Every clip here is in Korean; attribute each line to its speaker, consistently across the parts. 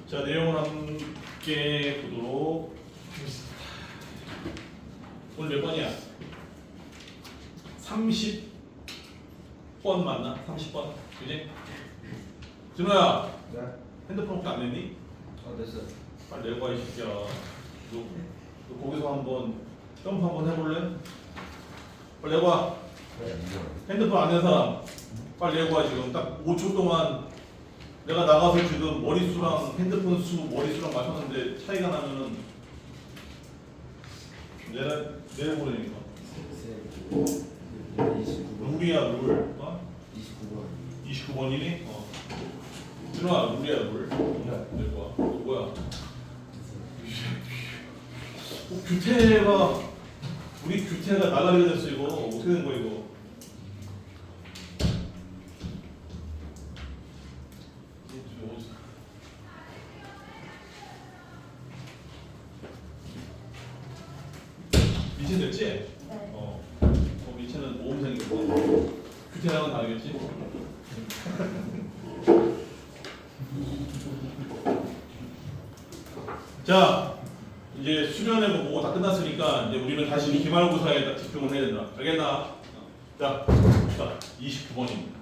Speaker 1: 자, 내용을 함께 보도록 하겠습니다. 오늘 몇 번이야? 30번 맞나? 30번. 그지? 준호야,
Speaker 2: 네.
Speaker 1: 핸드폰 혹시 안 냈니?
Speaker 2: 됐어요.
Speaker 1: 빨리 내고 와, 이 새끼야. 너 거기서 한번 점프 한번 해볼래? 빨리 내고 와. 핸드폰 안 낸 사람 빨리 내고 와. 지금 딱 5초 동안 내가 나가서 지금 머릿수랑 핸드폰 수 머릿수랑 맞췄는데 차이가 나면은 내려보내니까
Speaker 2: 29번.
Speaker 1: 룰이야 룰. 어?
Speaker 2: 29번.
Speaker 1: 29번이니? 준호야 룰이야 룰. 내고 와. 이거 뭐야? 규태가 우리 규태가 나가게 됐어. 이거 어떻게 된 거야 이거? 미친 됐지?
Speaker 3: 네.
Speaker 1: 미친은 모험생이고 규태랑은 다르겠지? 자, 이제 수련회 보고 다 끝났으니까 이제 우리는 다시 기말고사에 딱 집중을 해야 된다. 알겠나? 자, 29번입니다.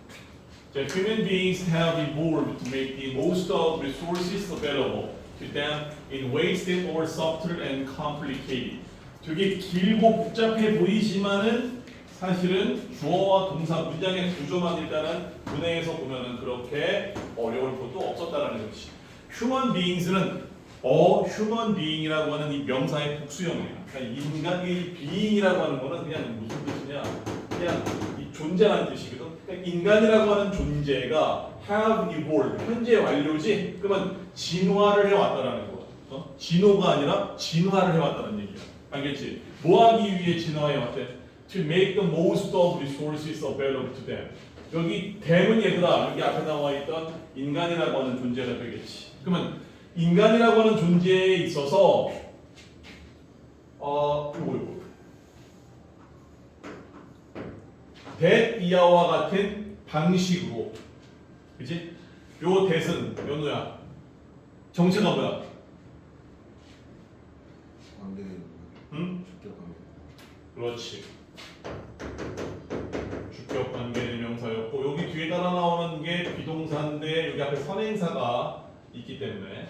Speaker 1: 자, human beings have evolved to make the most of resources available to them in ways that are subtle and complicated. 되게 길고 복잡해 보이지만은 사실은 주어와 동사 문장의 구조만 일단은 문해에서 보면은 그렇게 어려울 것도 없었다라는 것이. human beings는 human being이라고 하는 이 명사의 복수형이에요. 그러니까 인간의 being이라고 하는 거는 그냥 무슨 뜻이냐? 그냥 이 존재라는 뜻이거든. 그러니까 인간이라고 하는 존재가 have evolved, 현재 완료지. 그러면 진화를 해왔다라는 거야. 진호가 아니라 진화를 해왔다는 얘기야. 알겠지? 뭐 하기 위해 진화해왔대? To make the most of resources available to them. 여기 them은 얘들아, 여기 앞에 나와 있던 인간이라고 하는 존재가 되겠지. 그러면 인간이라고 하는 존재에 있어서 이거 that 이하와 같은 방식으로, 그지? 요 that은 연우야 정체가 뭐야?
Speaker 2: 관계.
Speaker 1: 응?
Speaker 2: 주격 관계.
Speaker 1: 그렇지. 주격 관계의 명사였고 여기 뒤에 따라 나오는 게 비동사인데 여기 앞에 선행사가 있기 때문에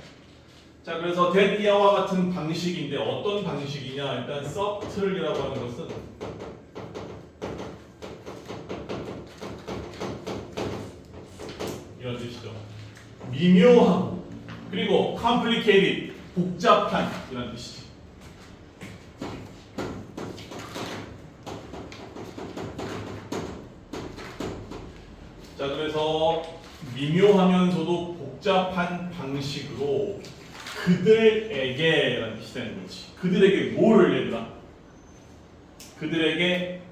Speaker 1: 자 그래서 that 이하와 같은 방식인데 어떤 방식이냐 일단 subtle이라고 하는 것은 이런 뜻이죠. 미묘함 그리고 complicated 복잡한 이런 뜻이죠. 자 그래서 미묘하면서도 복잡한 방식으로 그들에게 라는 뜻이 되는 거지. 그들에게 뭐를 얘들아? 그들에게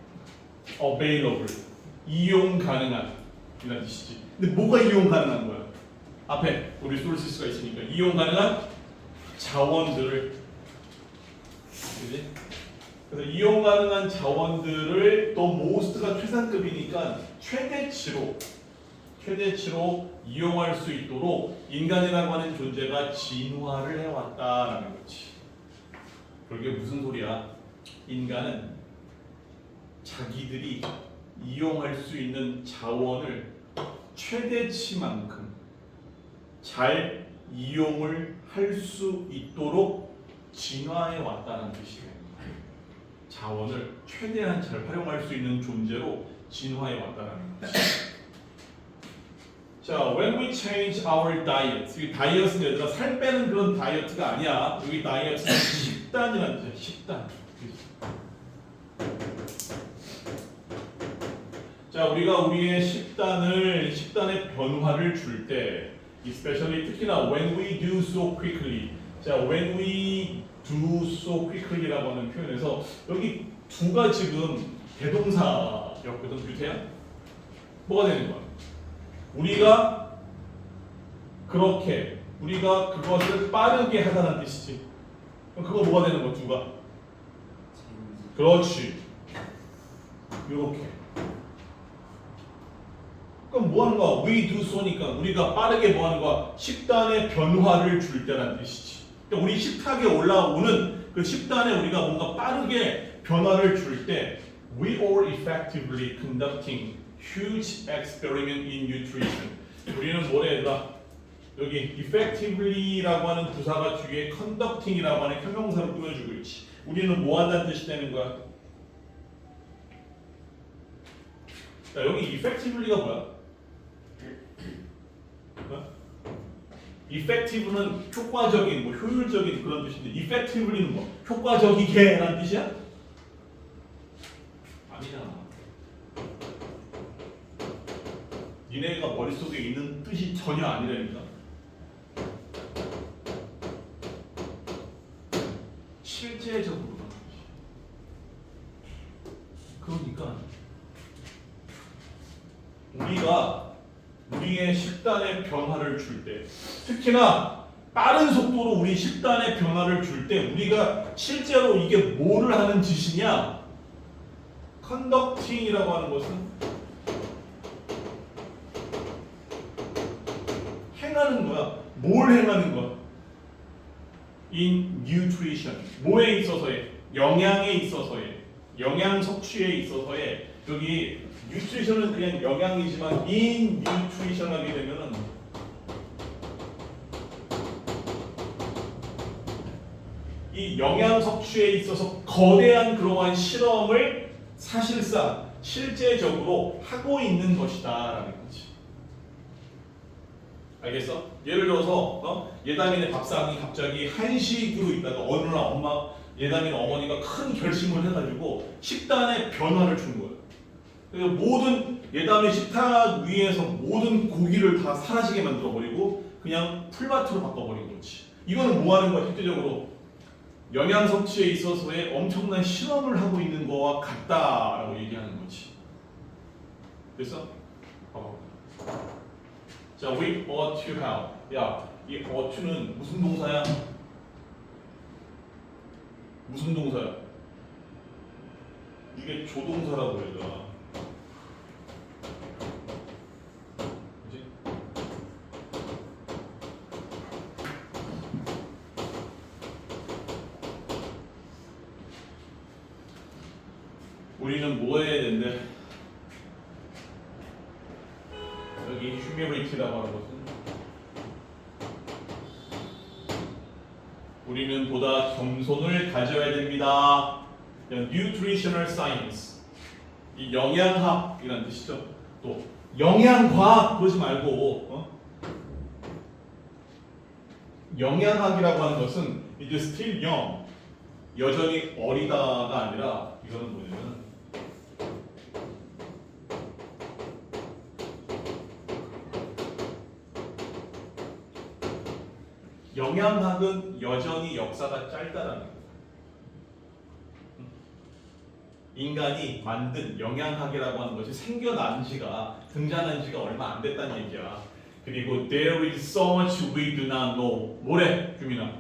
Speaker 1: available 이용 가능한 이라는 뜻이지. 근데 뭐가 이용 가능한 거야? 앞에 우리 resources가 있으니까 이용 가능한 자원들을, 그지? 그래서 이용 가능한 자원들을 또 most가 최상급이니까 최대치로 이용할 수 있도록 인간이라고 하는 존재가 진화를 해왔다라는 거지. 그게 무슨 소리야? 인간은 자기들이 이용할 수 있는 자원을 최대치만큼 잘 이용을 할 수 있도록 진화해 왔다는 뜻이 되는 거야. 자원을 최대한 잘 활용할 수 있는 존재로 진화해 왔다는 거지. 자, when we change our diet. 이 다이어트는 얘들아 살 빼는 그런 다이어트가 아니야. 여기 다이어트는 식단이라는 뜻이야. 식단. 자, 우리가 우리의 식단의 변화를 줄 때, especially 특히나 when we do so quickly. 자, when we do so quickly라고 하는 표현에서 여기 두가 지금 대동사였거든, 규태야. 뭐가 되는 거야? 우리가 그것을 빠르게 하다는 뜻이지. 그럼 그거 뭐가 되는 거야, 두가? 그렇지. 이렇게. 그럼 뭐 하는 거야? we do so니까 우리가 빠르게 뭐 하는 거야? 식단의 변화를 줄 때란 뜻이지. 그러니까 우리 식탁에 올라오는 그 식단에 우리가 뭔가 빠르게 변화를 줄 때 we are effectively conducting huge experiment in nutrition. 우리는 뭐래 얘들아? 여기 effectively라고 하는 부사가 뒤에 conducting이라고 하는 형용사를 꾸며주고 있지. 우리는 뭐 한다는 뜻이 되는 거야? 자, 여기 effectively가 뭐야? effective는 효과적인, 뭐 효율적인 그런 뜻인데 effectively는 뭐 효과적이게라는 뜻이야? 아니잖아. 니네가 머릿속에 있는 뜻이 전혀 아니라니까. 실제적으로 그러니까 우리가 우리의 식단의 변화를 줄 때, 특히나 빠른 속도로 우리 식단의 변화를 줄 때 우리가 실제로 이게 뭐를 하는 짓이냐? 컨덕팅이라고 하는 것은 행하는 거야. 뭘 행하는 거야? In nutrition. 뭐에 있어서의? 영양에 있어서의. 영양 섭취에 있어서의. 여기 nutrition은 그냥 영양이지만 in nutrition 하게 되면은 이 영양 섭취에 있어서 거대한 그러한 실험을 사실상 실제적으로 하고 있는 것이다라는 거지. 알겠어? 예를 들어서 예담이네 밥상이 갑자기 한식으로 있다가 어느 날 예담이네 어머니가 큰 결심을 해가지고 식단에 변화를 준 거예요. 그래서 모든 예담의 식탁 위에서 모든 고기를 다 사라지게 만들어버리고 그냥 풀밭으로 바꿔버린 거지. 이거는 뭐 하는 거야? 실제적으로 영양 섭취에 있어서의 엄청난 실험을 하고 있는 거와 같다라고 얘기하는 거지. 그래서 자, we ought to have. 야, 이 ought to는 무슨 동사야? 무슨 동사야? 이게 조동사라고 해야 되나? 그지? 우리는 뭐 해야 된대? 여기 humility라고 하는 것은 우리는 보다 겸손을 가져야 됩니다. nutritional science, 이 영양학이라는 뜻이죠. 또 영양과학 그러지 말고 영양학이라고 하는 것은 이제 still young, 여전히 어리다가 아니라 이거는 뭐냐면 영양학은 여전히 역사가 짧다라는 거예요. 인간이 만든 영양학이라고 하는 것이 등장한 지가 얼마 안 됐다는 얘기야. 그리고 there is so much we do not know. 뭐래, 규민아?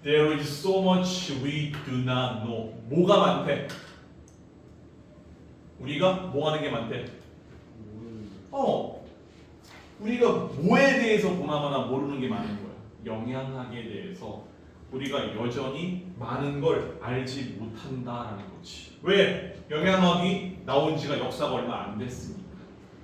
Speaker 1: There is so much we do not know. 뭐가 많대? 우리가 뭐 하는 게 많대? 우리가 뭐에 대해서 보나마나 모르는 게 많은 거야. 영양학에 대해서 우리가 여전히 많은 걸 알지 못한다라는 거지. 왜? 영양학이 나온 지가 역사가 얼마 안 됐으니까.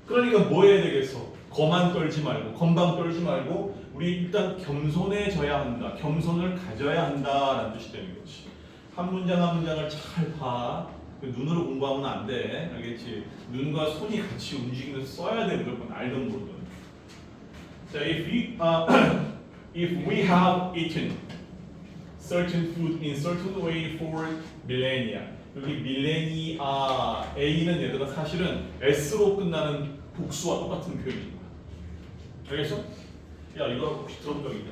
Speaker 1: 그러니까 뭐 해야 되겠어? 거만 떨지 말고, 건방 떨지 말고 우리 일단 겸손해져야 한다. 겸손을 가져야 한다라는 뜻이 되는 거지. 한 문장 한 문장을 잘 봐. 눈으로 공부하면 안 돼. 알겠지? 눈과 손이 같이 움직이면서 써야 돼. 무조건 알든 모르든. 자, if we have eaten certain food in certain way for millennia. 여기 밀레니아 A는 얘들아 사실은 S로 끝나는 복수와 똑같은 표현인 거야. 알겠어? 야, 이거 혹시 들어본 적 있냐?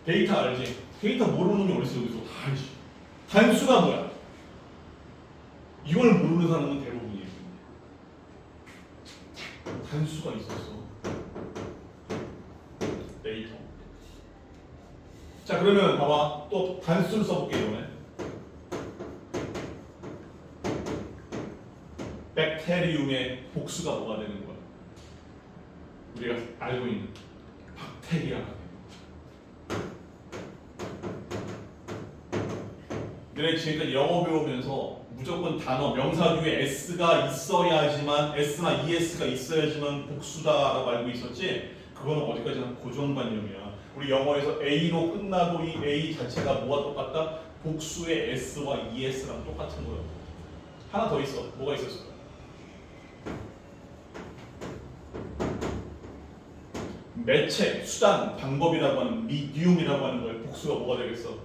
Speaker 1: 데이터 알지? 데이터 모르는 게 어딨어? 여기서 다 알지. 단수가 뭐야? 이걸 모르는 사람은 대부분이에요. 단수가 있었어. 데이터. 자 그러면 봐봐 또 단수를 써볼게 이번에. 백테리움의 복수가 뭐가 되는 거야? 우리가 알고 있는 박테리아가 되는 거야. 너네 지금까지 영어 배우면서 무조건 단어, 명사 뒤에 s가 있어야지만 s나 es가 있어야지만 복수다라고 알고 있었지? 그거는 어디까지나 고정관념이야. 우리 영어에서 a로 끝나도 이 a 자체가 뭐가 똑같다? 복수의 s와 es랑 똑같은 거야. 하나 더 있어. 뭐가 있었을까? 매체, 수단, 방법이라고 하는 미디움이라고 하는 거에 복수가 뭐가 되겠어?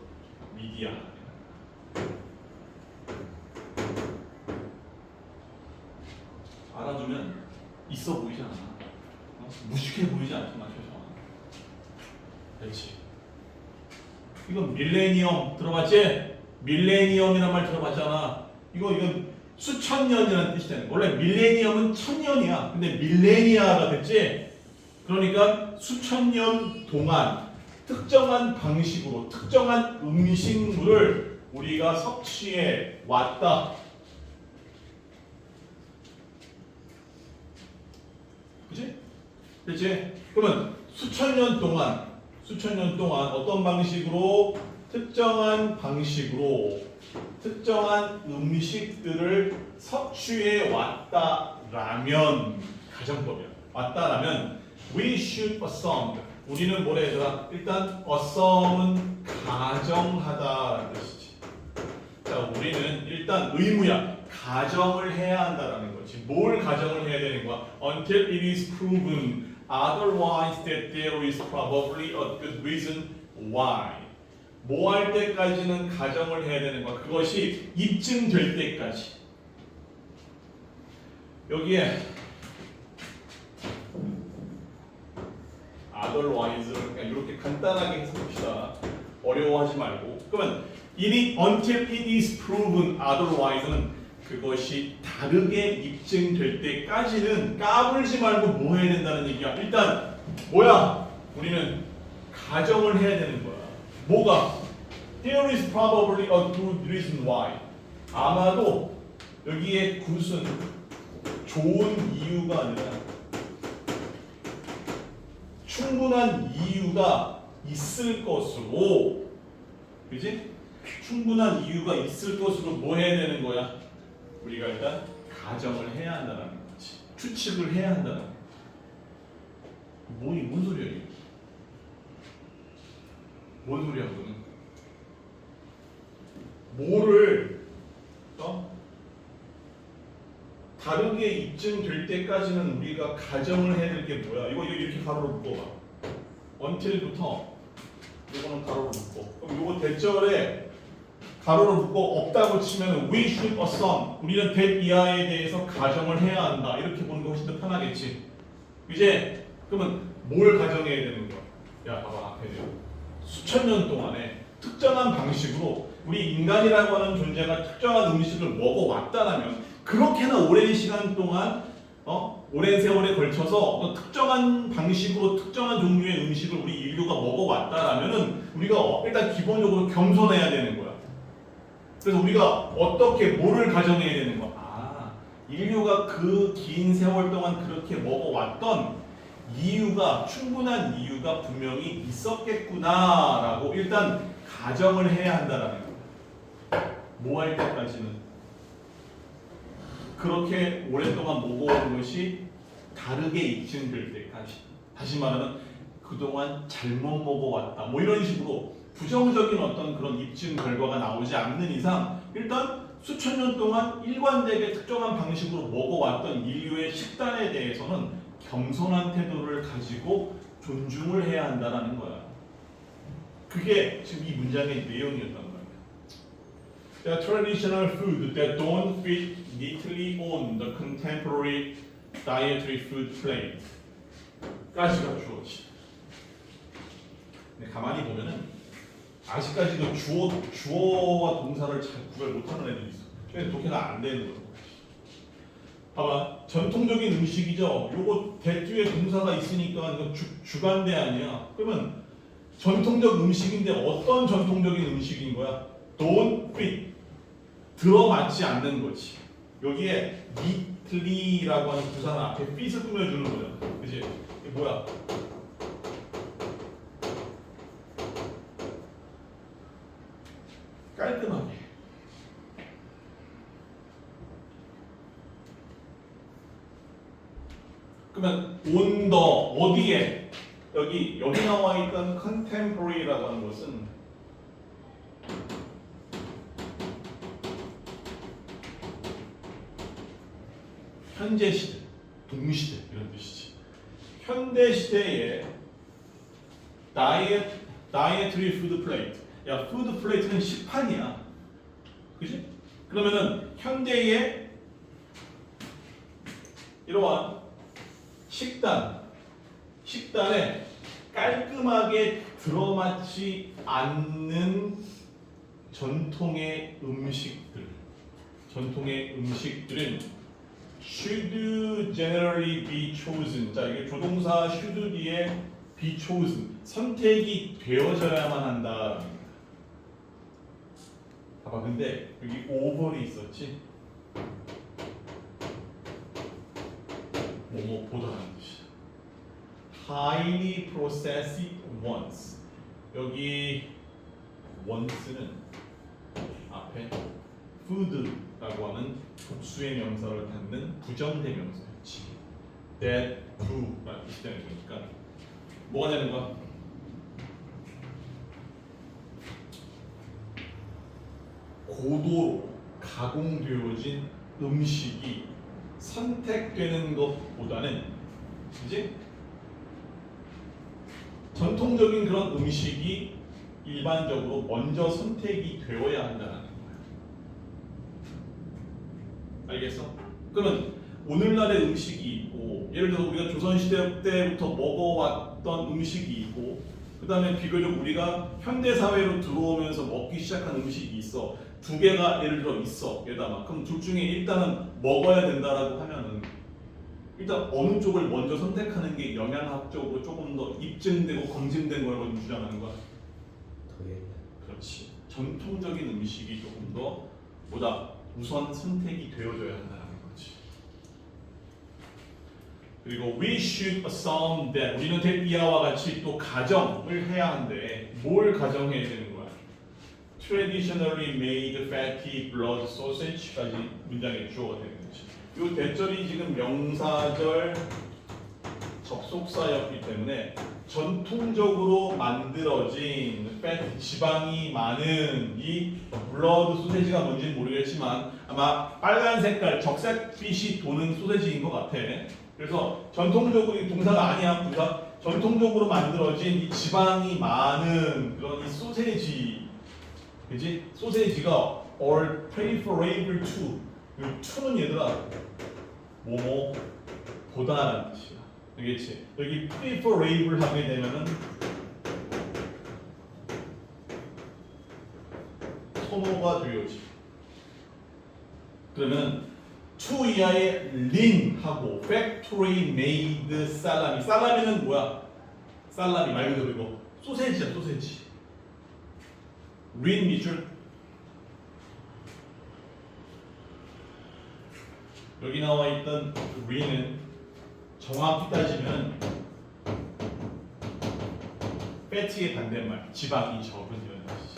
Speaker 1: 미디아. 알아두면 있어 보이지 않아. 무식해 보이지 않지만 최소한. 그렇지. 이건 밀레니엄 들어봤지? 밀레니엄이란 말 들어봤잖아. 이건 수천 년이라는 뜻이 되는 거야. 원래 밀레니엄은 천년이야. 근데 밀레니아가 됐지? 그러니까 수천 년 동안 특정한 방식으로 특정한 음식물을 우리가 섭취해 왔다. 그치? 그치? 그러면 수천 년 동안 어떤 방식으로 특정한 방식으로 특정한 음식들을 섭취해 왔다라면 가정법이야. 왔다라면 we should assume. 우리는 뭐래 얘들아? 일단 assume은 가정하다라는 뜻이지. 자, 우리는 일단 의무야. 가정을 해야 한다라는 거지. 뭘 가정을 해야 되는 거야? Until it is proven otherwise that there is probably a good reason why. 뭐 할 때까지는 가정을 해야 되는 거야. 그것이 입증될 때까지. 여기에 otherwise를 그냥 이렇게 간단하게 해석합시다. 어려워하지 말고. 그러면 until it is proven otherwise는 그것이 다르게 입증될 때까지는 까불지 말고 뭐 해야 된다는 얘기야. 일단 뭐야? 우리는 가정을 해야 되는 거야. 뭐가? There is probably a good reason why. 아마도 여기에 굿은 좋은 이유가 아니라 충분한 이유가 있을 것으로, 그지? 충분한 이유가 있을 것으로 뭐 해야 되는 거야? 우리가 일단 가정을 해야 한다는 거지. 추측을 해야 한다는 거야. 뭔 소리야 이게? 뭔 소리야 그거는? 뭐를 다르게 입증될 때까지는 우리가 가정을 해야 될 게 뭐야? 이거 이렇게 가로로 묶어봐. until부터 이거는 가로로 묶고, 그럼 이거 대절에 가로로 묶고 없다고 치면 we should assume. 우리는 that 이하에 대해서 가정을 해야 한다. 이렇게 보는 거 훨씬 더 편하겠지. 이제 그러면 뭘 가정해야 되는 거야? 야 봐봐 앞에 수천 년 동안에 특정한 방식으로 우리 인간이라고 하는 존재가 특정한 음식을 먹어왔다라면 그렇게나 오랜 시간 동안 오랜 세월에 걸쳐서 어떤 특정한 방식으로 특정한 종류의 음식을 우리 인류가 먹어왔다라면은 우리가 일단 기본적으로 겸손해야 되는 거야. 그래서 우리가 어떻게 뭐를 가정해야 되는 거야? 아, 인류가 그 긴 세월 동안 그렇게 먹어왔던 이유가 충분한 이유가 분명히 있었겠구나라고 일단 가정을 해야 한다라는 거야. 뭐 할 때까지는 그렇게 오랫동안 먹어온 것이 다르게 입증될 때까지. 다시 말하면 그동안 잘못 먹어왔다. 뭐 이런 식으로 부정적인 어떤 그런 입증 결과가 나오지 않는 이상 일단 수천 년 동안 일관되게 특정한 방식으로 먹어왔던 인류의 식단에 대해서는 겸손한 태도를 가지고 존중을 해야 한다라는 거야. 그게 지금 이 문장의 내용이었단 말이야. The traditional food that don't fit neatly on the contemporary dietary food plate 까지가 주어지. 근데 가만히 보면은 아직까지도 주어와 동사를 잘 구별 못하는 애들이 있어. 그래서 독해가 안 되는 거야. 봐봐, 전통적인 음식이죠. 요거 대 뒤에 동사가 있으니까 이거 주관대 아니야. 그러면 전통적 음식인데 어떤 전통적인 음식인 거야? Don't fit. 들어맞지 않는 거지. 여기에 neatly라고 하는 부사는 앞에 fit을 꾸며주는 거야. 그지? 이게 뭐야? 깔끔하게. 그러면 on the 어디에? 여기 나와 있던 contemporary라고 하는 것은 현재 시대, 동시대 이런 뜻이지. 현대 시대의 dietary food plate. 야, food plate는 식판이야. 그지? 그러면은 현대의 이러한 식단에 깔끔하게 들어맞지 않는 전통의 음식들은 should generally be chosen. 자, 이게 조동사 should 뒤에 be chosen. 선택이 되어져야만 한다. 봐봐, 근데 여기 over이 있었지. 뭐뭐 보다라는 뜻이야. highly processed ones. 여기 once는 앞에 food라고 하는 복수의 명사를 갖는 부정대명사였지. that do라는 뜻이 되는 거니까 뭐가 되는 거야? 고도로 가공되어진 음식이 선택되는 것보다는, 그지? 전통적인 그런 음식이 일반적으로 먼저 선택이 되어야 한다는 거야. 알겠어? 그러면 오늘날의 음식이 있고, 예를 들어 우리가 조선시대 때부터 먹어왔던 음식이 있고, 그 다음에 비교적 우리가 현대사회로 들어오면서 먹기 시작한 음식이 있어. 두 개가 예를 들어 있어. 예다마. 그럼 둘 중에 일단은 먹어야 된다라고 하면은 일단 어느 쪽을 먼저 선택하는 게 영양학적으로 조금 더 입증되고 검증된 거라고 주장하는 거야? 그렇지. 전통적인 음식이 조금 더 보다 우선 선택이 되어줘야 한다는 거지. 그리고 we should assume that 우리는 이와 같이 또 가정을 해야 하는데 뭘 가정해야 되는 거야? Traditionally made fatty blood sausage까지 문장에 주어가 되는 거지. 이 대절이 지금 명사절 접속사였기 때문에 전통적으로 만들어진 fat 지방이 많은 이 블러드 소세지가 뭔지는 모르겠지만 아마 빨간 색깔 적색빛이 도는 소세지인 것 같아. 그래서 전통적으로 이 동사가 아니야. 부사 전통적으로 만들어진 이 지방이 많은 그런 이 소세지, 그지? 소세지가 or preferable to. 이 to는 얘들아 뭐뭐 보다라는 뜻이야. 알겠지? 여기 preferable 하게 되면은 선호가 되어지. 그러면 to 이하의 lean하고 factory made salami. 살라미는 뭐야? 살라미 말 그대로 이거 소세지야, 소세지. lean 밑줄. 여기 나와 있던 lean은 정확히 따지면 fat의 반대말, 지방이 적은 이런 뜻이지.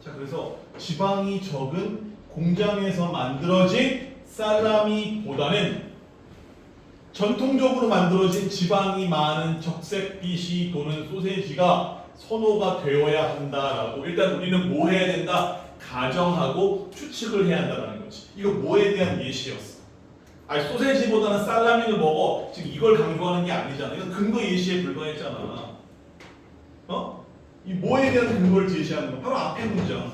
Speaker 1: 자, 그래서 지방이 적은 공장에서 만들어진 살라미보다는 전통적으로 만들어진 지방이 많은 적색빛이 도는 소세지가 선호가 되어야 한다라고. 일단 우리는 뭐 해야 된다? 가정하고 추측을 해야 한다는 거지. 이거 뭐에 대한 예시였어? 아니 소세지보다는 살라미를 먹어. 지금 이걸 강조하는 게 아니잖아. 이건 근거 예시에 불과했잖아. 어? 이 뭐에 대한 근거를 제시하는 거? 바로 앞에 문장.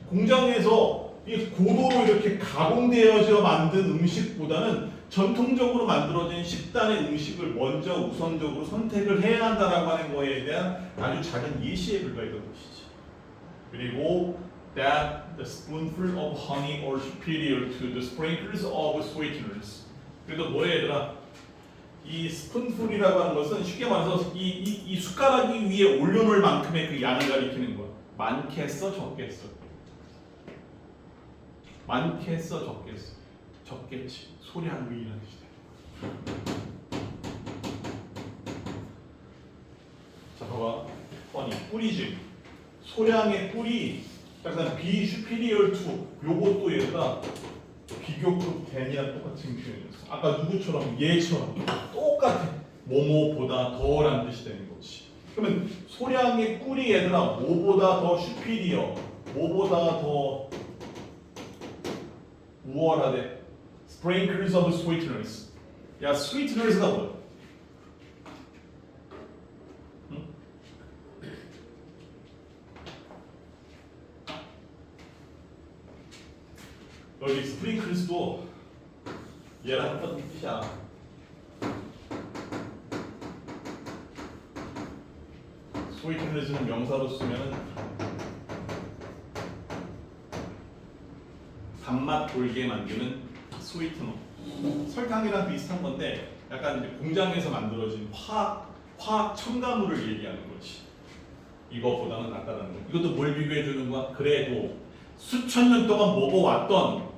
Speaker 1: 공장에서 이 고도로 이렇게 가공되어져 만든 음식보다는 전통적으로 만들어진 식단의 음식을 먼저 우선적으로 선택을 해야 한다라고 하는 거에 대한 아주 작은 예시에 불과했던 것이지. 그리고 that the spoonful of honey or superior to the sprinkles of sweeteners. 그래도 뭐야 얘들아? 이 스푼풀이라고 하는 것은 쉽게 말해서 이 숟가락이 위에 올려놓을 만큼의 그 양을 가리키는 거야. 많겠어, 적겠어? 많겠어, 적겠어? 적겠지. 소량이라는 뜻이다. 자, 봐봐. 아니, 꿀이지. 소량의 꿀이 약간 be superior to 요것도 얘가 비교급 된이랑 똑같은 표현이었어. 아까 누구처럼 얘처럼 똑같아. 뭐뭐보다 더라는 뜻이 되는 거지. 그러면 소량의 꿀이 얘들아 뭐보다 더 superior, 뭐보다 더 우월하대. Sprinkles of sweeteners. 야, sweeteners가 뭐야? 응? 여기 sprinkles도 얘랑 똑같은 뜻이야. sweeteners는 명사로 쓰면은 단맛 돌게 만드는 스위트너. 설탕이랑 비슷한 건데 약간 이제 공장에서 만들어진 화학 첨가물을 얘기하는 거지. 이거보다는 낫다라는 거. 이것도 뭘 비교해 주는 거야? 그래도 수천 년 동안 먹어왔던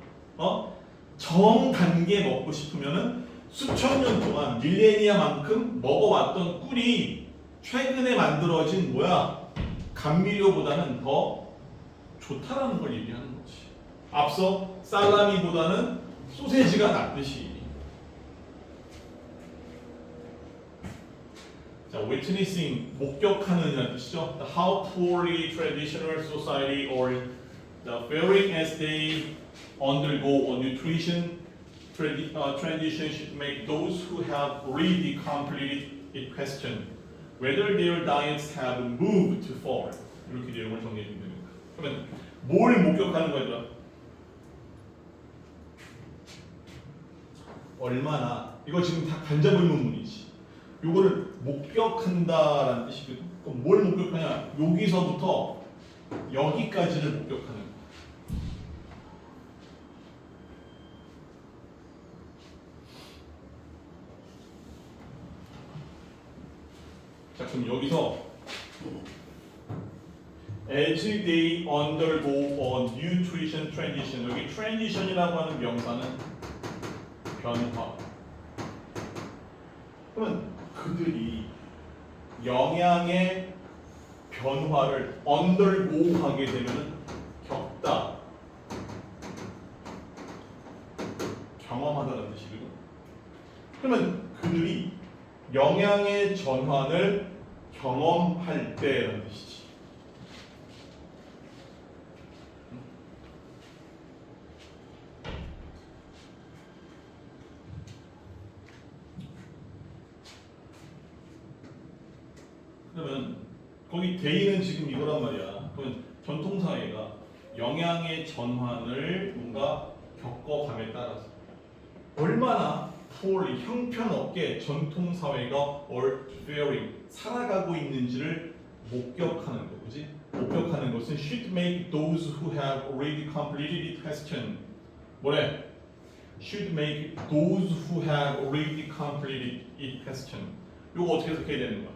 Speaker 1: 정 단계 먹고 싶으면은 수천 년 동안 밀레니아만큼 먹어왔던 꿀이 최근에 만들어진 감미료보다는 더 좋다라는 걸 얘기하는 거지. 앞서 살라미보다는 소세지가 낫듯이. 자, witnessing 목격하는이라는 뜻이죠. How poorly traditional society or the faring as they undergo a nutrition transition should make those who have already completed it question whether their diets have moved too far. 이렇게 내용을 정리해 주면 됩니다. 그러면 뭘 목격하는 거죠? 얼마나, 이거 지금 다 간접의문문이지. 요거를 목격한다라는 뜻이거든. 그럼 뭘 목격하냐? 여기서부터 여기까지를 목격하는 거야. 자, 그럼 여기서 as they undergo a nutrition transition, 여기 transition이라고 하는 명사는 변화. 그러면 그들이 영양의 변화를 undergo 하게 되면 겪다, 경험하다는 뜻이거든. 그러면 그들이 영양의 전환을 경험할 때라는 뜻이지. 그러면 거기 대의는 지금 이거란 말이야. 그러면 전통사회가 영양의 전환을 뭔가 겪어감에 따라서 얼마나 poorly 형편없게 전통사회가 or faring 살아가고 있는지를 목격하는 거, 그지? 목격하는 것은 should make those who have already completed it question. 뭐래? should make those who have already completed it question. 요거 어떻게 해석해야 되는 거야?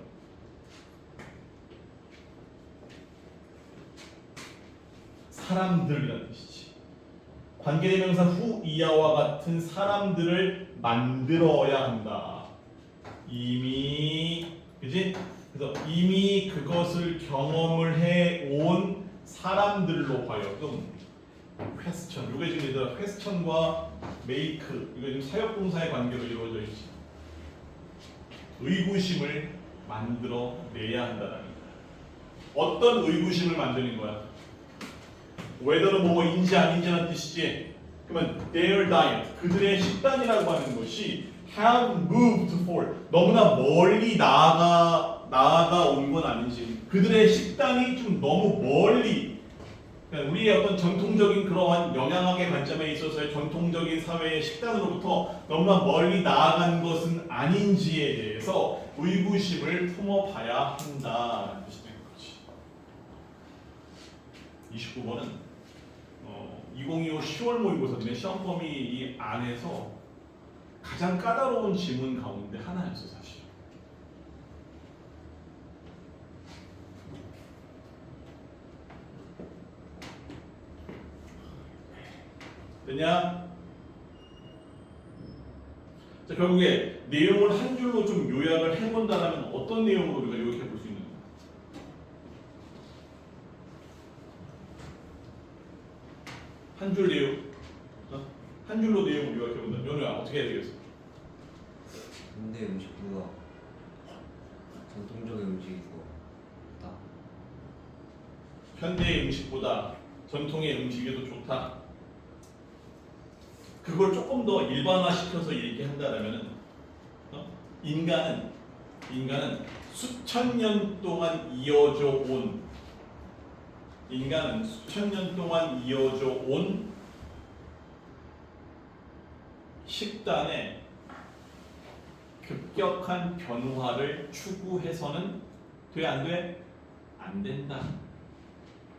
Speaker 1: 사람들이라는 뜻이지. 관계대명사 후 이하와 같은 사람들을 만들어야 한다. 이미, 그지? 그래서 이미 그것을 경험을 해온 사람들로 하여금 question, 이게 지금 얘들아 question과 make, 이거 지금 사역동사의 관계로 이루어져 있지. 의구심을 만들어내야 한다는 거야. 어떤 의구심을 만드는 거야? whether는 뭐인지 아닌지라는 뜻이지. 그러면 their diet, 그들의 식단이라고 하는 것이 have moved for, 너무나 멀리 나아가 온 건 아닌지, 그들의 식단이 좀 너무 멀리, 그러니까 우리의 어떤 전통적인 그러한 영양학의 관점에 있어서의 전통적인 사회의 식단으로부터 너무나 멀리 나아간 것은 아닌지에 대해서 의구심을 품어봐야 한다는 뜻이 되는 거지. 29번은 2025 10월 모의고사인데 시험 범위 이 안에서 가장 까다로운 지문 가운데 하나였어 사실. 됐냐? 자, 결국에 내용을 한 줄로 좀 요약을 해본다면 어떤 내용으로 우리가 요약해 볼 수 있는가? 한 줄 내용, 한 줄로 내용을 요약해 본다. 연우야 어떻게 해야 되겠어?
Speaker 2: 현대 음식보다 전통적인 음식이 더 낫다.
Speaker 1: 현대의 음식보다 전통의 음식이 더 좋다. 그걸 조금 더 일반화시켜서 얘기한다면은 인간은 수천 년 동안 이어져 온 식단의 급격한 변화를 추구해서는 돼 안 돼? 안 된다.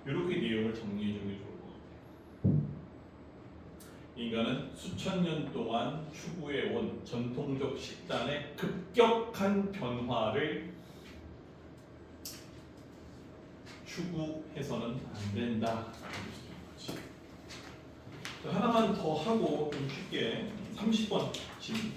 Speaker 1: 이렇게 내용을 정리해 주는 게 좋을 것 같아요. 인간은 수천 년 동안 추구해 온 전통적 식단의 급격한 변화를 추구해서는 안 된다. 자, 하나만 더 하고 좀 쉽게 30번 질문.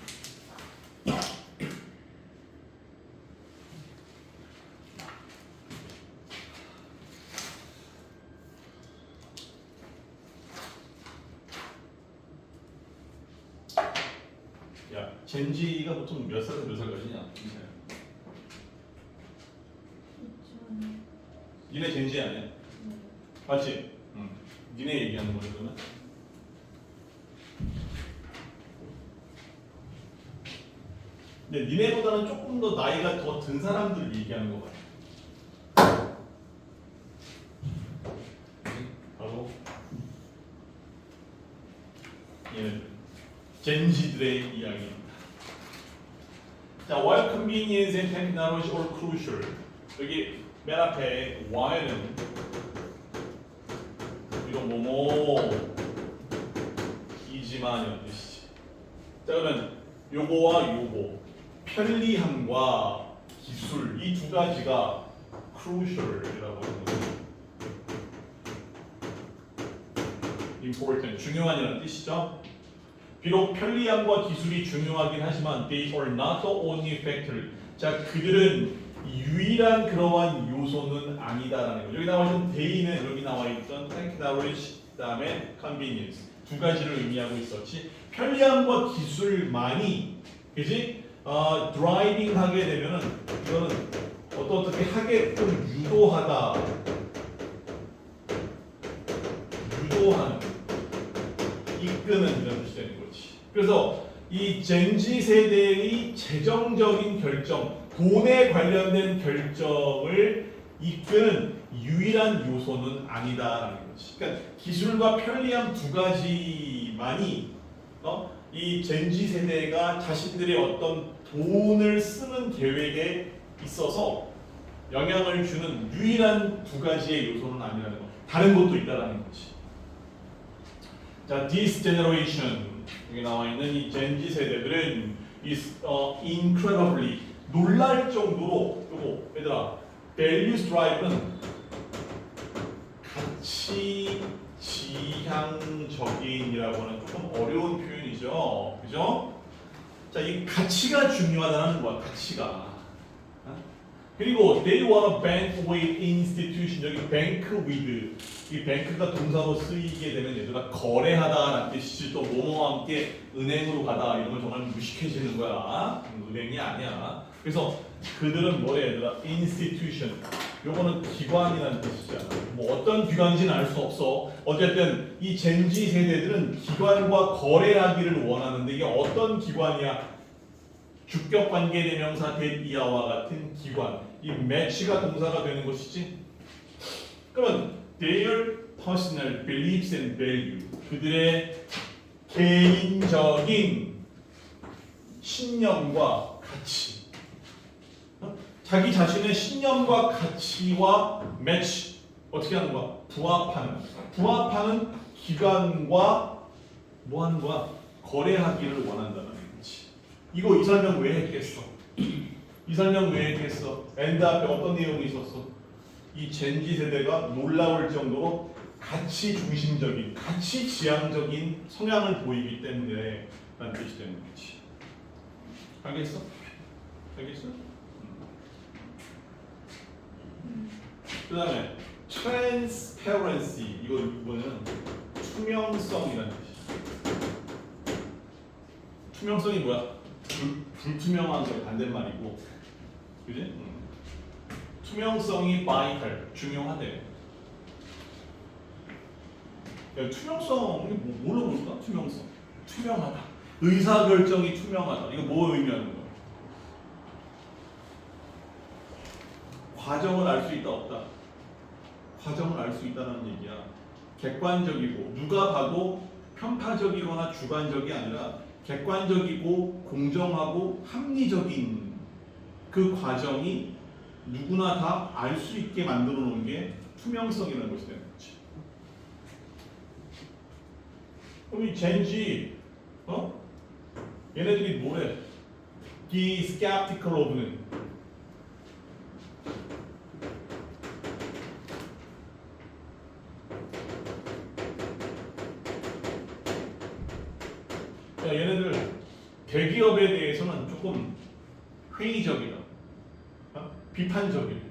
Speaker 1: 야, 젠지가 보통 몇 살에서 몇 살까지냐? 니네 젠지 아니야? 맞지? 응. 니네 얘기하는 거야 그러면? 근데 니네보다는 조금 더 나이가 더 든 사람들 얘기하는 거 같아. 바로 얘네들 젠지들의 이야기입니다. 자, while convenience and technology are crucial. 여기 맨 앞에 while은 이런 뭐뭐이지만이라는 뜻이지. 자, 그러면 요거와 요거 편리함과 기술 이 두 가지가 crucial이라고 하는 거죠. important 중요한이라는 뜻이죠. 비록 편리함과 기술이 중요하긴 하지만 they are not the only factor. 자, 그들은 유일한 그러한 요소는 아니다라는 거죠. 여기 나와 있는 they는 여기 나와 있던 technology 그다음에 convenience 두 가지를 의미하고 있었지. 편리함과 기술만이 그지? 드라이빙 하게 되면은 이거는 어떻게 하게끔 유도하는 이끄는 이런 뜻이 되는 거지. 그래서 이 젠지 세대의 재정적인 결정, 돈에 관련된 결정을 이끄는 유일한 요소는 아니다라는 거지. 그러니까 기술과 편리함 두 가지만이 이 젠지 세대가 자신들의 어떤 돈을 쓰는 계획에 있어서 영향을 주는 유일한 두 가지의 요소는 아니라는 거. 다른 것도 있다라는 거지. 자, this generation 여기 나와 있는 이 젠지 세대들은 is incredibly 놀랄 정도로 요거 얘들아 values drive는 가치 지향적인이라고 하는 조금 어려운 표현이죠. 그죠? 자, 이 가치가 중요하다는 거야. 가치가. 그리고 they want a bank with institution. 여기 bank with 이 bank가 동사로 쓰이게 되면 얘들아 거래하다라는 뜻이지. 또 뭐뭐와 함께 은행으로 가다 이런 걸 정말 무식해지는 거야. 은행이 아니야. 그래서 그들은 뭐래 얘들아 institution. 요거는 기관이라는 뜻이잖아. 뭐 어떤 기관인지는 알 수 없어. 어쨌든 이 젠지 세대들은 기관과 거래하기를 원하는데 이게 어떤 기관이야? 주격 관계 대명사 대이하와 같은 기관. 이 매치가 동사가 되는 것이지. 그러면 their personal beliefs and value. 그들의 개인적인 신념과 가치. 자기 자신의 신념과 가치와 매치 어떻게 하는 거야? 부합하는 기관과 뭐 하는 거야? 거래하기를 원한다는 거지. 이거 이 설명 왜 했겠어? 이 설명 왜 했겠어? 엔드 앞에 어떤 내용이 있었어? 이 젠지 세대가 놀라울 정도로 가치 중심적인, 가치 지향적인 성향을 보이기 때문에 라는 뜻이 되는 거지. 알겠어? 알겠어? 그 다음에 transparency 이거는 투명성이라는 뜻이야. 투명성이 뭐야? 불투명한 거 반대말이고, 그지? 투명성이 vital 중요하대. 야, 투명성이 뭘로 볼까? 투명성. 투명하다. 의사 결정이 투명하다. 이거 뭐 의미하는 거야? 과정을 알 수 있다 없다. 과정을 알 수 있다는 얘기야. 객관적이고 누가 봐도 편파적이거나 주관적이 아니라 객관적이고 공정하고 합리적인 그 과정이 누구나 다 알 수 있게 만들어 놓은 게 투명성이라는 것이 되는 거지. 그럼 이 젠지 얘네들이 뭐래? Be skeptical of는 얘네들 대기업에 대해서는 조금 회의적이다, 비판적이다.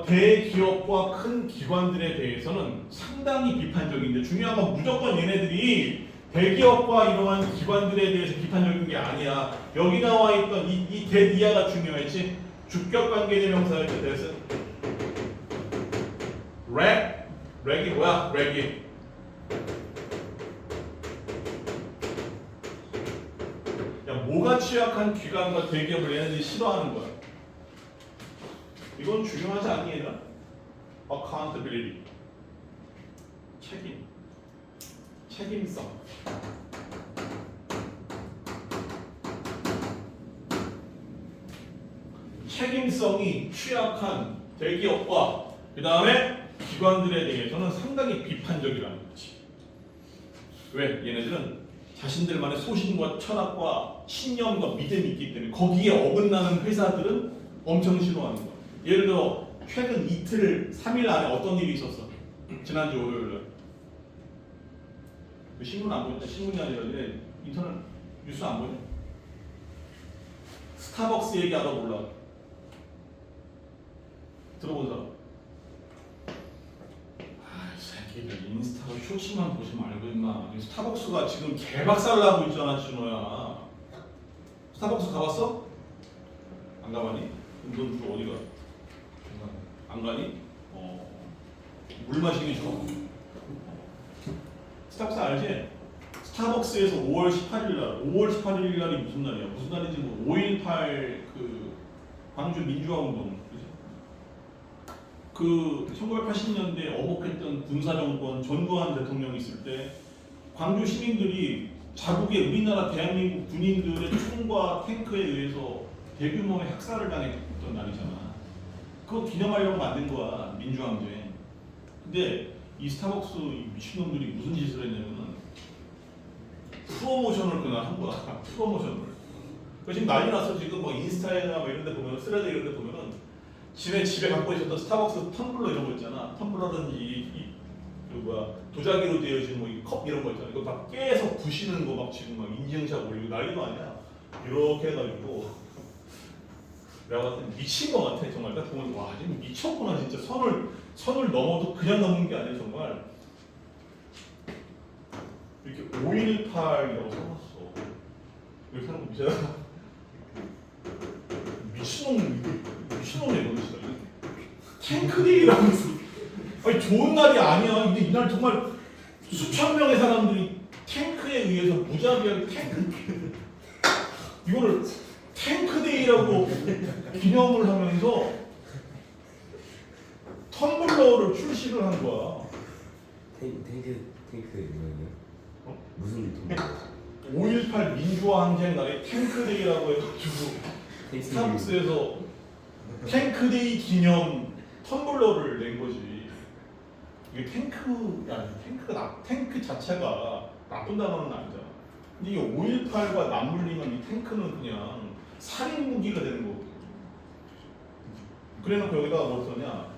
Speaker 1: 대기업과 큰 기관들에 대해서는 상당히 비판적인데 중요한 건 무조건 얘네들이 대기업과 이러한 기관들에 대해서 비판적인 게 아니야. 여기 나와 있던 이 대니아가 중요했지. 주격관계대명사의 뜻은 렉이 뭐야? 렉이 뭐가 취약한 기관과 대기업을 얘네들이 싫어하는 거야. 이건 중요하지 않니 얘들아? accountability 책임성. 책임성이 취약한 대기업과 그 다음에 기관들에 대해서는 상당히 비판적이라는 거지. 왜? 얘네들은 자신들만의 소신과 철학과 신념과 믿음이 있기 때문에 거기에 어긋나는 회사들은 엄청 싫어하는 거야. 예를 들어 최근 이틀, 3일 안에 어떤 일이 있었어? 지난주 월요일날 신문 안 보냐? 신문이 아니라 인터넷 뉴스 안 보냐? 스타벅스 얘기하다 몰라. 들어본 사람? 새끼들 인스타로 쇼츠만 보지 말고 임마. 스타벅스가 지금 개박살 나고 있잖아 진호야. 스타벅스 가봤어? 안 가봤니? 그럼 넌 주로 어디 가? 안 가니? 물 마시기 좋아. 스타벅스 알지? 스타벅스에서 5월 18일 날, 5월 18일 날이 무슨 날이야? 무슨 날인지 뭐 5.18 그 광주 민주화 운동. 그 1980년대에 어복했던 군사정권 전두환 대통령이 있을 때 광주 시민들이 자국의 우리나라 대한민국 군인들의 총과 탱크에 의해서 대규모의 학살을 당했던 날이잖아. 그거 기념하려고 만든 거야, 민주항쟁. 근데 이 스타벅스 미친놈들이 무슨 짓을 했냐면은 프로모션을 그날 한 거야. 프로모션을. 지금 난리 났어. 지금 뭐 인스타에나 뭐 이런 데 보면, 스레드 이런 데 보면은 지네 집에 갖고 있었던 스타벅스 텀블러 이런 거 있잖아. 텀블러든지 도자기로 되어진 뭐 컵 이런 거 있잖아. 이거 막 깨서 부시는 거 막 지금 막 인증샷 올리고 난리도 아니야. 이렇게 해가지고 내가 봤을 때 미친 거 같아 정말. 딱 보면 와 지금 미쳤구나 진짜. 선을 넘어도 그냥 넘는 게 아니야 정말. 이렇게 5.18이라고 써놨어. 이렇게 하는 거 미쳤다. 미친놈이네 너 진짜. 탱크데이라고 해서 아니 좋은 날이 아니야. 근데 이날 정말 수천 명의 사람들이 탱크에 의해서 무자비하게 이거를 탱크데이라고 기념을 하면서 텀블러를 출시를 한 거야.
Speaker 2: 탱크 뭐예요? 무슨 텀블러?
Speaker 1: 5.18 민주화 항쟁 날에 탱크데이라고 해가지고 스타벅스에서 탱크데이 기념 텀블러를 낸 거지. 이게 탱크 자체가 나쁜 단어는 아니잖아. 근데 이게 518과 맞물리면 이 탱크는 그냥 살인 무기가 되는 거거든. 그래놓고 여기다가 뭘 썼냐?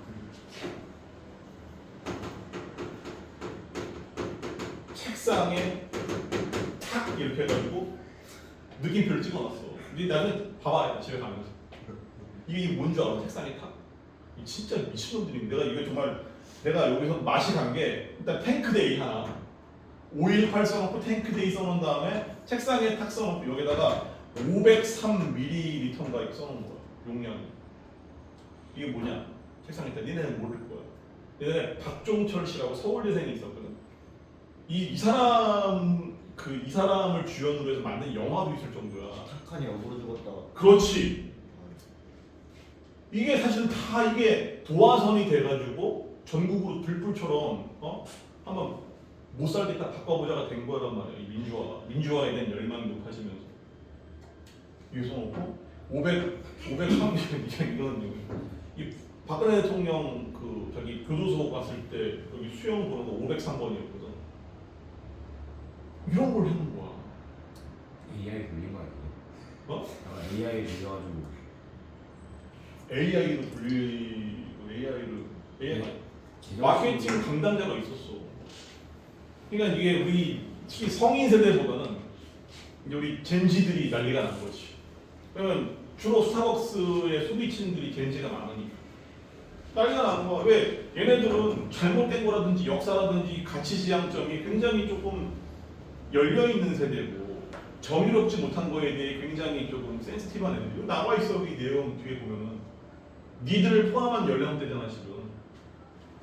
Speaker 1: 책상에 탁 이렇게 해가지고 느낌표를 찍어놨어. 근데 나는 봐봐 집에 가면서 이게 뭔 줄 알아? 책상에 탁. 이 진짜 미친놈들이. 내가 이거 정말 내가 여기서 맛이 간 게 일단 탱크데이 하나 518 써놓고 탱크데이 써놓은 다음에 책상에 탁 써놓고 여기다가 503ml인가 이렇게 써놓은 거야. 용량이. 이게 뭐냐? 책상에 딱 니네는 모를 거야. 예전에 박종철 씨라고 서울대생이 있었거든. 이 사람 이 사람을 주연으로 해서 만든 영화도 있을 정도야.
Speaker 2: 착하니 억울로 죽었다가.
Speaker 1: 그렇지. 이게 사실 다 이게 도화선이 돼가지고 전국으로 들불처럼 한번 못 살겠다 바꿔보자가 된 거란 말이야. 이 민주화에 대한 열망이 높아지면서 이게 써놓고 503년 이거는 이 박근혜 대통령 그 저기 교도소 갔을 때 여기 수용 번호가 503번이었거든. 이런 걸 해놓은 거야.
Speaker 2: AI 돌린 거 아니에요?
Speaker 1: 어?
Speaker 2: AI 돌려가지고.
Speaker 1: AI로 돌리고 AI
Speaker 2: 네.
Speaker 1: 마케팅 담당자가 있었어. 그러니까 이게 우리 특히 성인 세대보다는 이제 우리 젠지들이 난리가 난 거지. 그러면 주로 스타벅스의 소비층들이 젠지가 많으니까 난리가 난 거야. 왜? 얘네들은 잘못된 거라든지 역사라든지 가치 지향점이 굉장히 조금 열려 있는 세대고 정의롭지 못한 거에 대해 굉장히 조금 센시티브한 애들. 나와 있어 이 내용 뒤에 보면은 니들을 포함한 연령대잖아 지금.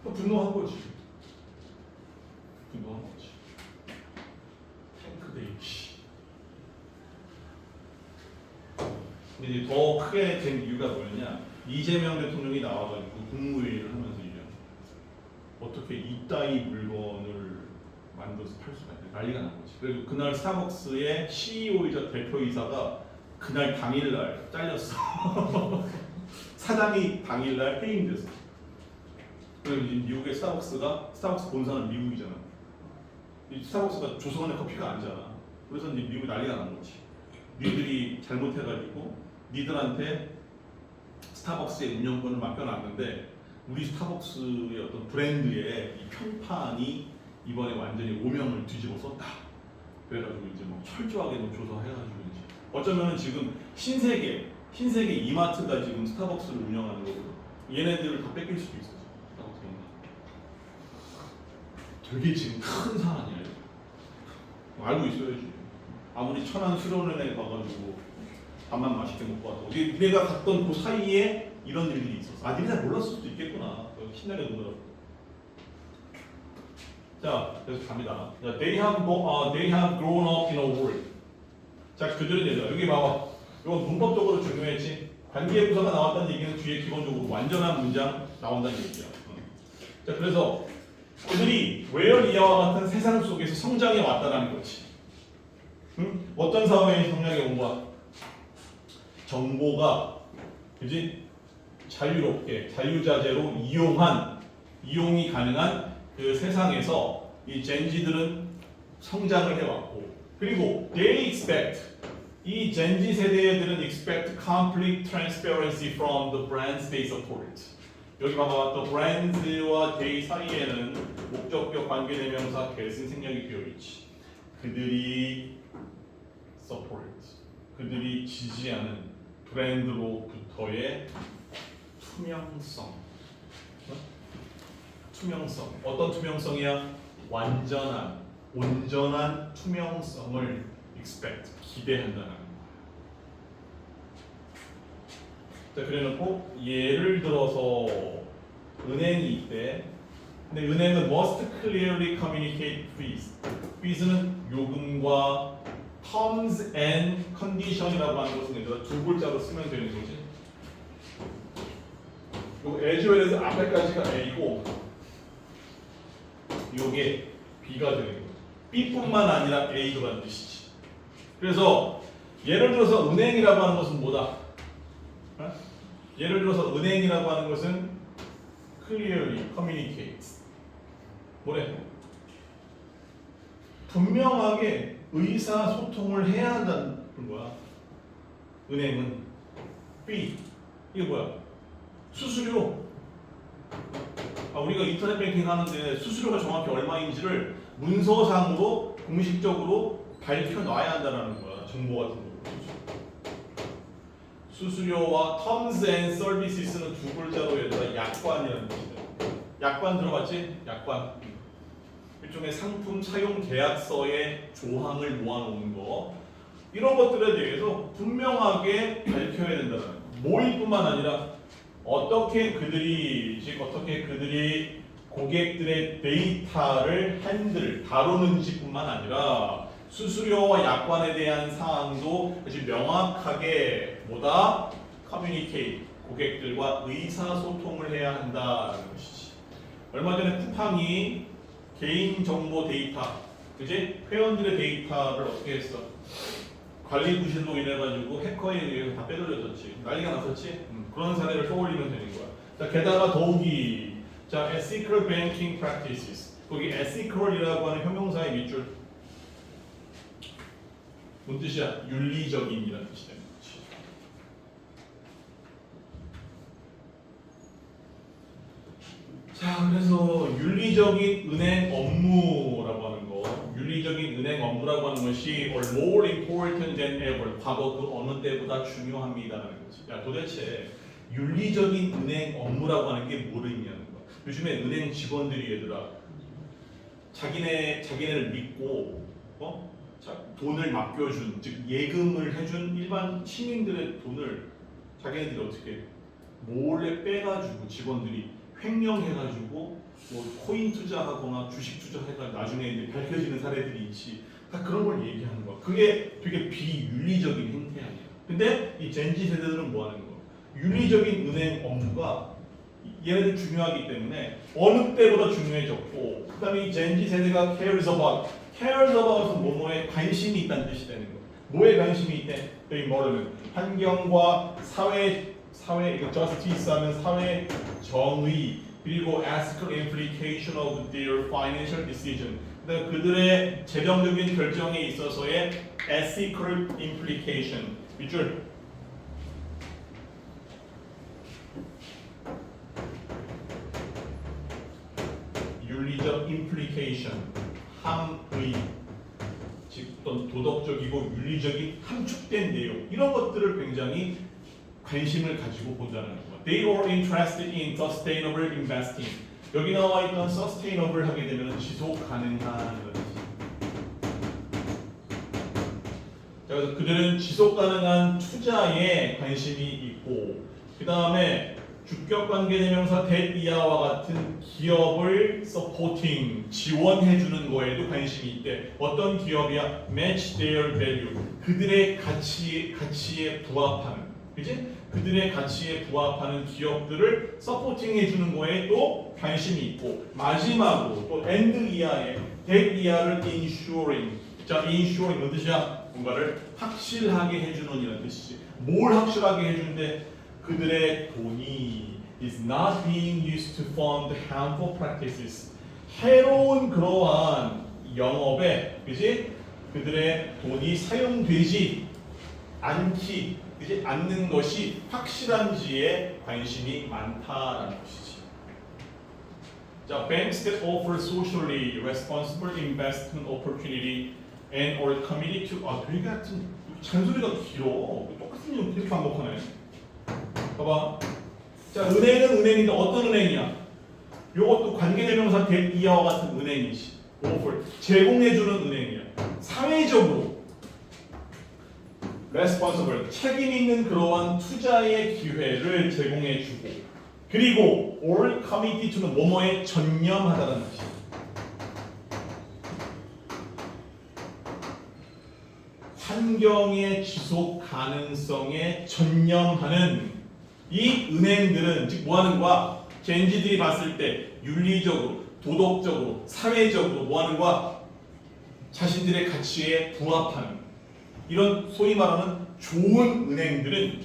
Speaker 1: 분노한 거지. 분노한 거지. 탱크데이. 근데 이제 더 크게 된 이유가 뭐였냐? 이재명 대통령이 나와가지고 국무회의를 하면서 이제 어떻게 이따위 물건을 만들어서 팔 수가 있냐 난리가 난 거지. 그래서 그날 스타벅스의 CEO이자 대표이사가 그날 당일날 잘렸어. 사장이 당일날 해임됐어. 그리고 이제 미국의 스타벅스 본사는 미국이잖아. 이 스타벅스가 조선의 커피가 아니잖아. 그래서 이제 미국이 난리가 난 거지. 니들이 잘못해가지고 니들한테 스타벅스의 운영권을 맡겨놨는데 우리 스타벅스의 어떤 브랜드의 이 평판이 이번에 완전히 오명을 뒤집어 썼다. 그래가지고 이제 막 철저하게 좀 조사해가지고 이제 어쩌면은 지금 신세계 이마트가 지금 스타벅스를 운영하는 거거든. 얘네들을 다 뺏길 수도 있어. 되게 지금 큰 사안이야. 알고 있어야지. 아무리 천안 수련회에 가가지고 밥만 맛있게 먹고 왔다고. 니네가 갔던 그 사이에 이런 일들이 있었어. 아, 니네 몰랐을 수도 있겠구나. 신나게 놀더라고. 자, 그래서 갑니다. 자, they have grown up in a world. 자, 그들은 얘들아. 여기 봐봐. 이건 문법적으로 중요했지. 관계 부사가 나왔다는 얘기는 뒤에 기본적으로 완전한 문장 나온다는 얘기야. 자, 그래서 그들이 where 이와 같은 세상 속에서 성장해 왔다는 거지. 응? 어떤 사회에 성장해 온 거야? 정보가 그지 자유롭게 자유자재로 이용이 가능한 그 세상에서 이 젠지들은 성장을 해왔고 그리고 they expect 이 젠지 세대들은 expect complete transparency from the brands they support. 여기 봐봐 또 brands와 they 사이에는 목적격 관계대명사 계승 생략이 되어있지. 그들이 support 그들이 지지하는 브랜드로부터의 투명성. 투명성. 어떤 투명성이야? 온전한 투명성을 expect, 기대한다는. 자, 그래놓고 예를 들어서 은행이 있대. 근데 은행은 must clearly communicate fees. fees는 요금과 terms and condition이라고 하는 것은 얘들아 두 글자로 쓰면 되는 거지. 요 as well as 앞에까지가 A고 요게 B가 되는 거야. B뿐만 아니라 A도 라는 뜻이지. 그래서 예를 들어서 은행이라고 하는 것은 뭐다? 예를 들어서 은행이라고 하는 것은 clearly communicates. 뭐래? 분명하게 의사소통을 해야 한다는 거야. 은행은 B. 이게 뭐야? 수수료. 우리가 인터넷 뱅킹 하는데 수수료가 정확히 얼마인지를 문서상으로 공식적으로 밝혀놔야 한다는 거야. 정보 같은 거. 수수료와 terms and services는 두 글자로 얘들아 약관이라는 뜻이야. 약관 들어봤지? 약관. 일종의 상품 차용 계약서의 조항을 모아놓은 거. 이런 것들에 대해서 분명하게 밝혀야 된다는 거. 모일 뿐만 아니라 어떻게 그들이 고객들의 데이터를 다루는지뿐만 아니라 수수료와 약관에 대한 사항도 아주 명확하게 communicate, 고객들과 의사소통을 해야 한다는 것이지. 얼마 전에 쿠팡이 개인정보 데이터, 그지? 회원들의 데이터를 어떻게 했어? 관리 부실로 인해 가지고 해커에 의해서 다 빼돌려졌지. 난리가 났었지. 그런 사례를 떠올리면 되는 거야. 자, 게다가 더욱이 자, ethical banking practices. 거기 ethical이라고 하는 형용사의 밑줄. 뭔 뜻이야? 윤리적인이라는 뜻이 되는 거지. 자, 그래서 윤리적인 은행 업무라고 하는 거. 윤리적인 은행 업무라고 하는 것이 more important than ever. 과거 그 어느 때보다 중요합니다라는 거지. 야, 도대체 윤리적인 은행 업무라고 하는 게 뭐를 의미하는 거야? 요즘에 은행 직원들이 얘들아 자기네를 믿고 돈을 맡겨준, 즉 예금을 해준 일반 시민들의 돈을 자기네들이 어떻게 몰래 빼가지고 직원들이 횡령해가지고 뭐 코인 투자하거나 주식 투자해가 나중에 이제 밝혀지는 사례들이 있지. 다 그런 걸 얘기하는 거야. 그게 되게 비윤리적인 행태 아니야. 근데 이 젠지 세대들은 뭐 하는 거야? 윤리적인 은행 업무가 얘네들 중요하기 때문에 어느 때보다 중요해졌고, 그다음에 이 젠지 세대가 cares about은 뭐뭐에 관심이 있다는 뜻이 되는 거야. 뭐에 관심이 있대? 여기 뭐라면 환경과 사회 이거 justice 하면 사회 정의, 그리고 ethical implication of their financial decision. 그다음에 그들의 재정적인 결정에 있어서의 ethical implication. 밑줄. 윤리적 implication, 함의, 즉 어떤 도덕적이고 윤리적인 함축된 내용, 이런 것들을 굉장히 관심을 가지고 본다는 거야. They are interested in sustainable investing. 여기 나와 있던 sustainable 하게 되면 지속 가능한 거지. 그래서 그들은 지속 가능한 투자에 관심이 있고, 그 다음에 주격 관계 대명사 that 이하와 같은 기업을 supporting, 지원해주는 거에도 관심이 있대. 어떤 기업이야? Match their value. 그들의 가치에 부합하는, 그지? 그들의 가치에 부합하는 기업들을 서포팅 해주는 거에 또 관심이 있고, 마지막으로 또 and 이하에 that 이하를 ensuring. 자, ensuring 무슨 뜻이야? 뭔가를 확실하게 해주는 이런 뜻이지. 뭘 확실하게 해주는데? 그들의 돈이 is not being used to fund harmful practices. 해로운 그러한 영업에, 그지? 그들의 돈이 사용되지 않는 것이 확실한지에 관심이 많다라는 것이지. 자, banks that offer socially responsible investment opportunity and are committed to. 되게 하여튼 잔소리가 길어. 똑같은 내용 이렇게 반복하네. 봐봐. 자, 은행은 은행인데 어떤 은행이야? 요것도 관계대명사 that 이하와 같은 은행이지. offer, 제공해주는 은행이야. 사회적으로 responsible, 책임 있는 그러한 투자의 기회를 제공해주고, 그리고 all committed to는 뭐뭐에 전념하다는 뜻이야. 환경의 지속 가능성에 전념하는 이 은행들은 즉 뭐하는 거야? 젠지들이 봤을 때 윤리적으로, 도덕적으로, 사회적으로 뭐하는 거야? 자신들의 가치에 부합하는 이런 소위 말하는 좋은 은행들은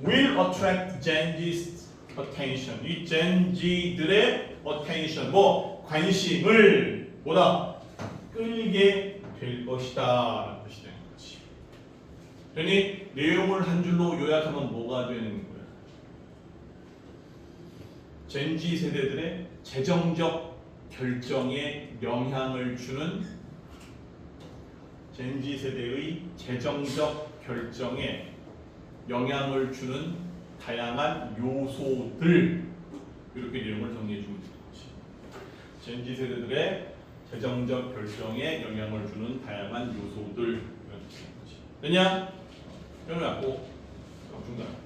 Speaker 1: will attract Genji's attention. 이 젠지들의 attention, 관심을 끌게 될 것이다 라는 것이 되는 거지. 그러니 내용을 한 줄로 요약하면 뭐가 되는 거야? 젠지 세대들의 재정적 결정에 영향을 주는 젠지 세대의 재정적 결정에 영향을 주는 다양한 요소들, 이렇게 내용을 정리해 주면 되는 거지. 젠지 세대들의 재정적 결정에 영향을 주는 다양한 요소들, 이런 뜻인 거지. 됐냐? 표현을 갖고 중단.